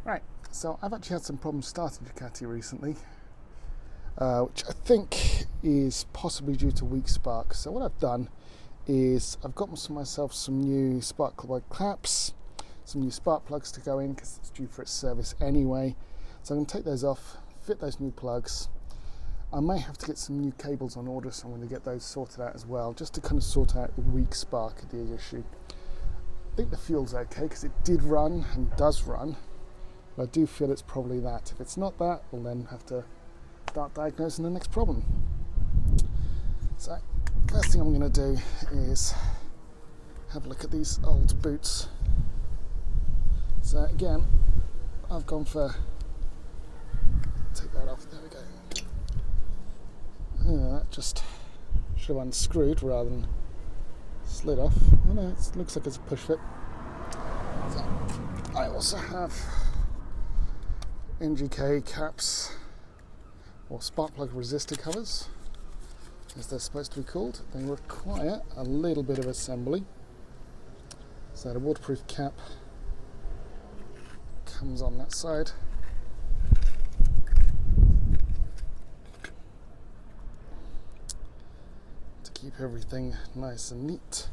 Right, so I've actually had some problems starting Ducati recently, which I think is possibly due to weak sparks. So what I've done is I've got myself some new spark plug caps, some new spark plugs to go in because it's due for its service anyway. So I'm going to take those off, fit those new plugs. I may have to get some new cables on order, so I'm going to get those sorted out as well, just to kind of sort out the weak spark of the issue. I think the fuel's okay because it did run and does run. I do feel it's probably that. If it's not that, we'll then have to start diagnosing the next problem. So, first thing I'm going to do is have a look at these old boots. So again, I've gone for, take that off, there we go. That just should have unscrewed rather than slid off. Oh no, it looks like it's a push fit. So, I also have NGK caps, or spark plug resistor covers, as they're supposed to be called. They require a little bit of assembly. So the waterproof cap comes on that side. To keep everything nice and neat.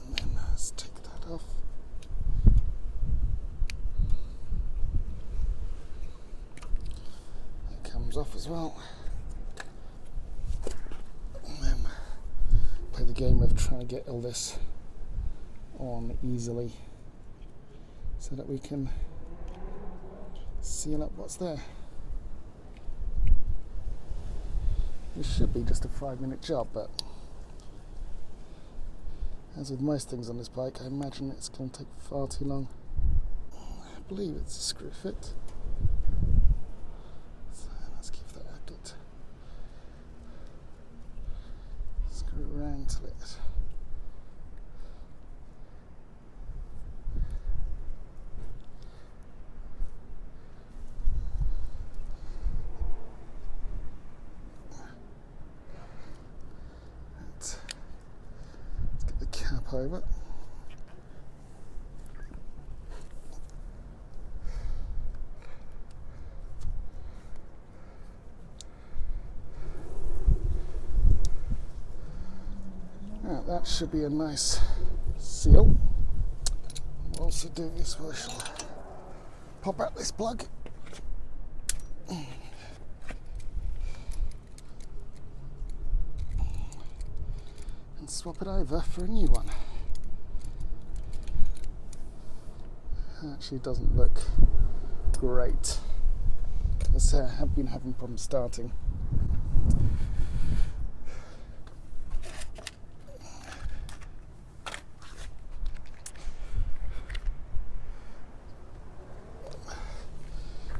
And then let's take that off. Off as well, and then play the game of trying to get all this on easily so that we can seal up what's there. This should be just a 5-minute job, but as with most things on this bike, I imagine it's going to take far too long. I believe it's a screw fit. Around to it. Let's get the cap over. That should be a nice seal. We'll also do this, we shall pop out this plug and swap it over for a new one. Actually doesn't look great. As I say, I have been having problems starting.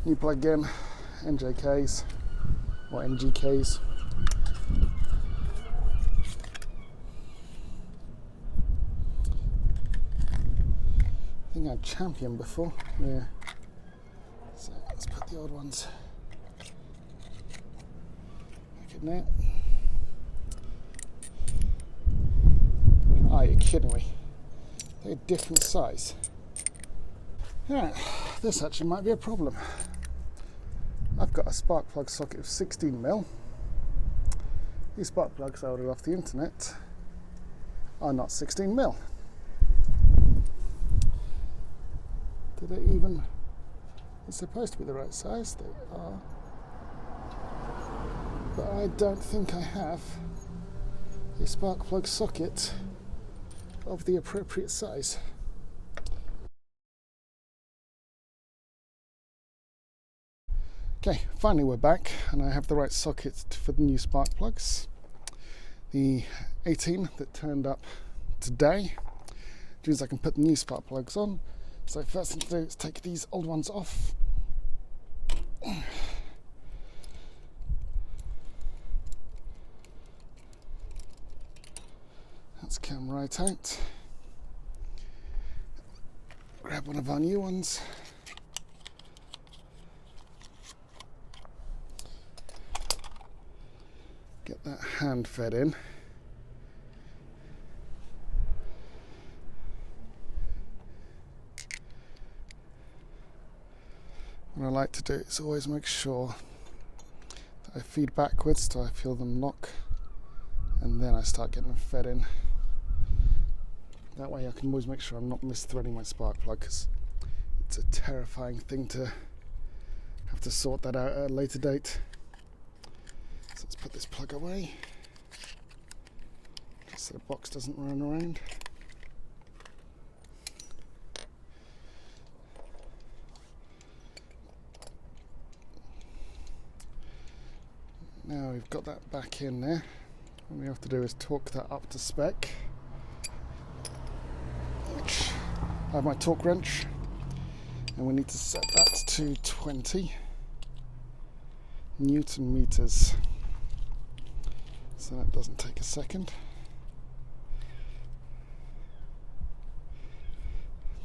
New plug in, NJKs or NGKs. I think I had Champion before, yeah. So let's put the old ones back in there. Are you kidding me? They're a different size. Yeah, this actually might be a problem. I've got a spark plug socket of 16mm. These spark plugs I ordered off the internet are not 16mm. Do they even... It's supposed to be the right size, they are. But I don't think I have a spark plug socket of the appropriate size. Okay, finally we're back and I have the right socket for the new spark plugs. The 18 that turned up today, which means I can put the new spark plugs on. So first thing to do is take these old ones off. That's come right out. Grab one of our new ones. Get that hand fed in. what I like to do is always make sure that I feed backwards till I feel them lock, and then I start getting them fed in. That way I can always make sure I'm not misthreading my spark plug, because it's a terrifying thing to have to sort that out at a later date. So let's put this plug away, just so the box doesn't run around. Now we've got that back in there, what we have to do is torque that up to spec, which I have my torque wrench, and we need to set that to 20 Newton meters, so that doesn't take a second.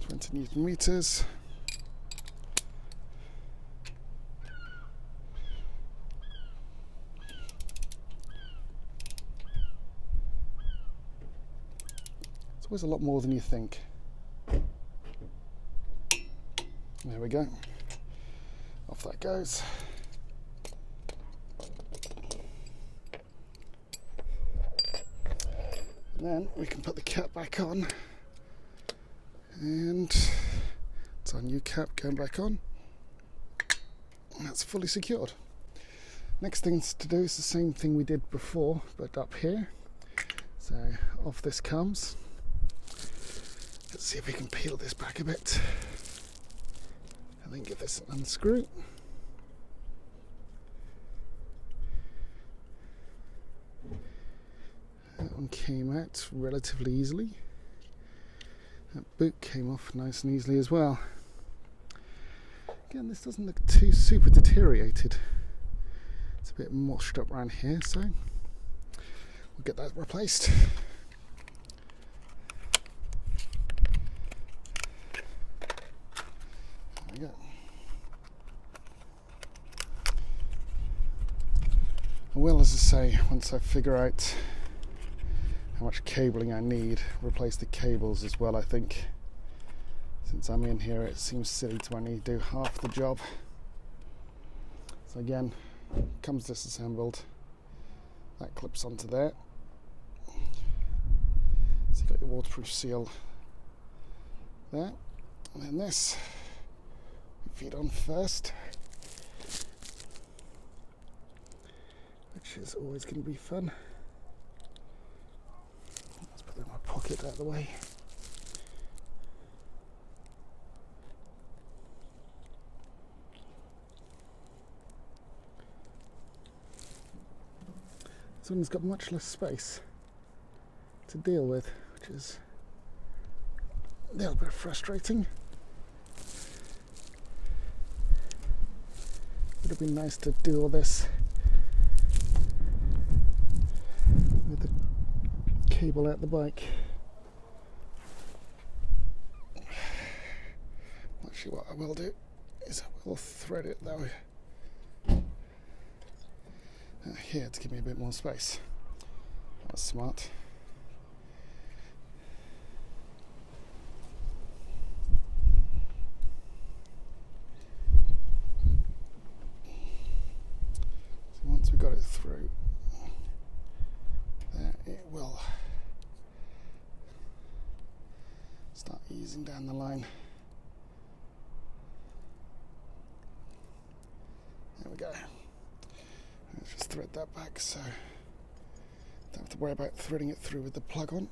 20 Newton meters. It's always a lot more than you think. There we go. Off that goes. And then we can put the cap back on. And it's our new cap going back on. And that's fully secured. Next thing to do is the same thing we did before, but up here. So off this comes. Let's see if we can peel this back a bit. And then give this an unscrew. That one came out relatively easily. That boot came off nice and easily as well. Again, this doesn't look too super deteriorated. It's a bit moshed up around here, so we'll get that replaced. There we go. Well, as I say, once I figure out how much cabling I need, replace the cables as well, I think. Since I'm in here, it seems silly to only do half the job. So again, comes disassembled. That clips onto there. So you've got your waterproof seal there. And then this, we feed on first. Which is always going to be fun. Let's put that in my pocket out of the way. This one's got much less space to deal with, which is a little bit frustrating. Would have been nice to do all this with the cable out the bike. Actually, what I will do is I will thread it though here to give me a bit more space. That's smart. So once we got it through, there it will start easing down the line. There we go. Let's just thread that back so don't have to worry about threading it through with the plug on.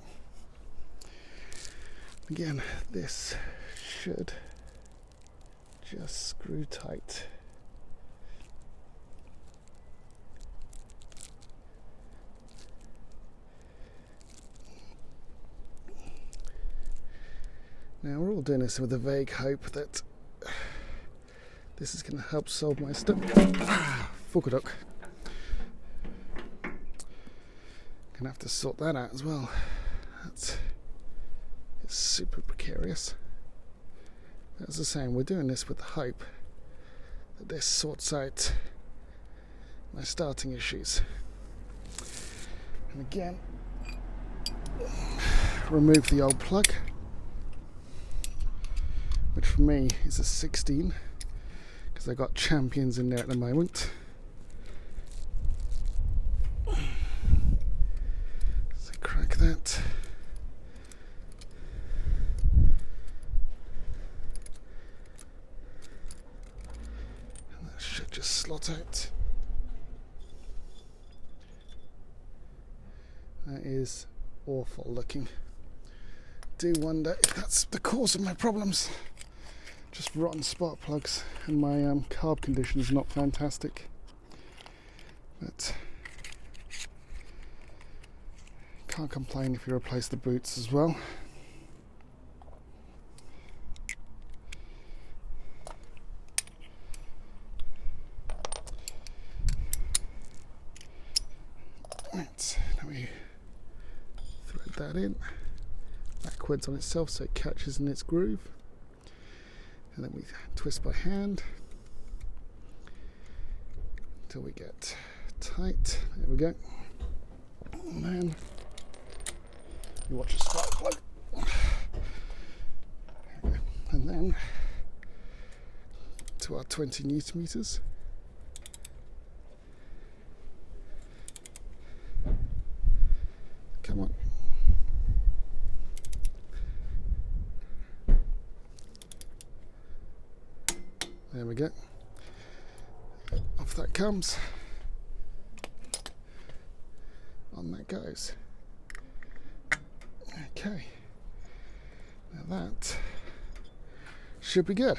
Again, this should just screw tight. Now we're all doing this with a vague hope that this is going to help solve my stuff. Fukaduck. Gonna have to sort that out as well. It's super precarious. As I was saying, we're doing this with the hope that this sorts out my starting issues. And again, remove the old plug, which for me is a 16, because I've got champions in there at the moment. So crack that. And that should just slot out. That is awful looking. Do wonder if that's the cause of my problems. Just rotten spark plugs, and my carb condition is not fantastic. But can't complain if you replace the boots as well. Right, now we thread that in backwards on itself so it catches in its groove, and then we twist by hand until we get tight. There we go. And then you watch a spark plug. There we go. And then to our 20 newton meters. Come on. There we go. Off that comes. On that goes. Okay. Now that should be good.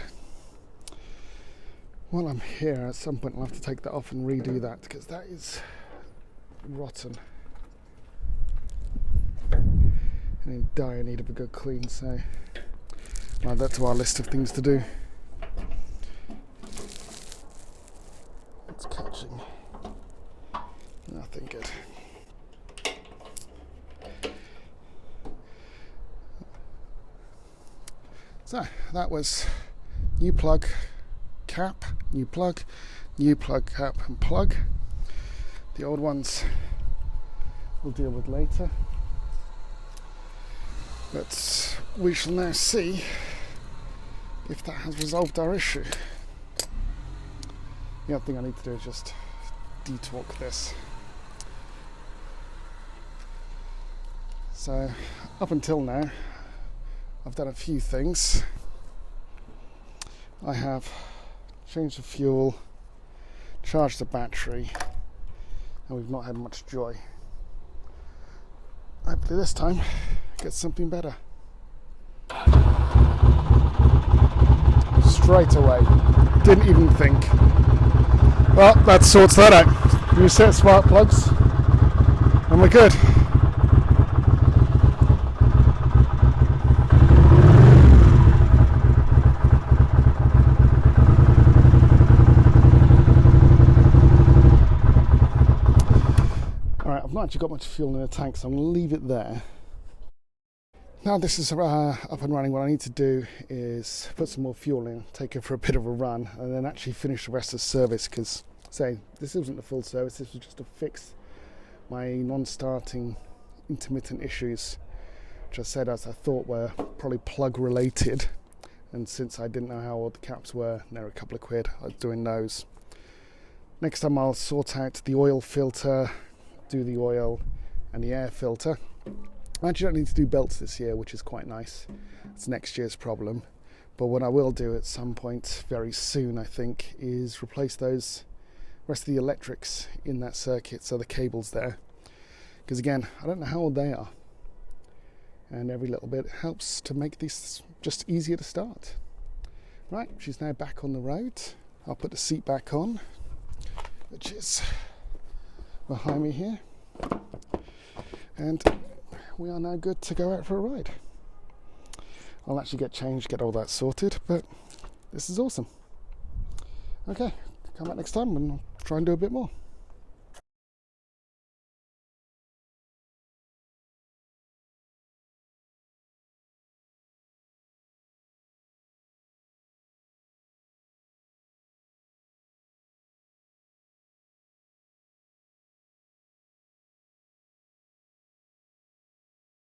While I'm here, at some point I'll have to take that off and redo that because that is rotten. And in dire need of a good clean, so I'll add that to our list of things to do. It's catching. Nothing good. So that was new plug, cap, new plug, cap and plug. The old ones we'll deal with later. But we shall now see if that has resolved our issue. The other thing I need to do is just de-torque this. So up until now I've done a few things. I have changed the fuel, charged the battery, and we've not had much joy. Hopefully this time get something better. Straight away, didn't even think. Well, that sorts that out. Reset spark plugs and we're good. Alright, I've not actually got much fuel in the tank, so I'm going to leave it there. Now this is up and running, what I need to do is put some more fuel in, take it for a bit of a run, and then actually finish the rest of the service, because, say, this isn't the full service, this was just to fix my non-starting intermittent issues, which I said as I thought were probably plug related, and since I didn't know how old the caps were, and they were a couple of quid, I was doing those. Next time I'll sort out the oil filter, do the oil and the air filter. I actually don't need to do belts this year, which is quite nice. It's next year's problem. But what I will do at some point very soon, I think, is replace those rest of the electrics in that circuit, so the cables there. Because again, I don't know how old they are. And every little bit helps to make this just easier to start. Right, she's now back on the road. I'll put the seat back on, which is behind me here. And we are now good to go out for a ride. I'll actually get changed, get all that sorted, but this is awesome. Okay, come back next time and I'll try and do a bit more.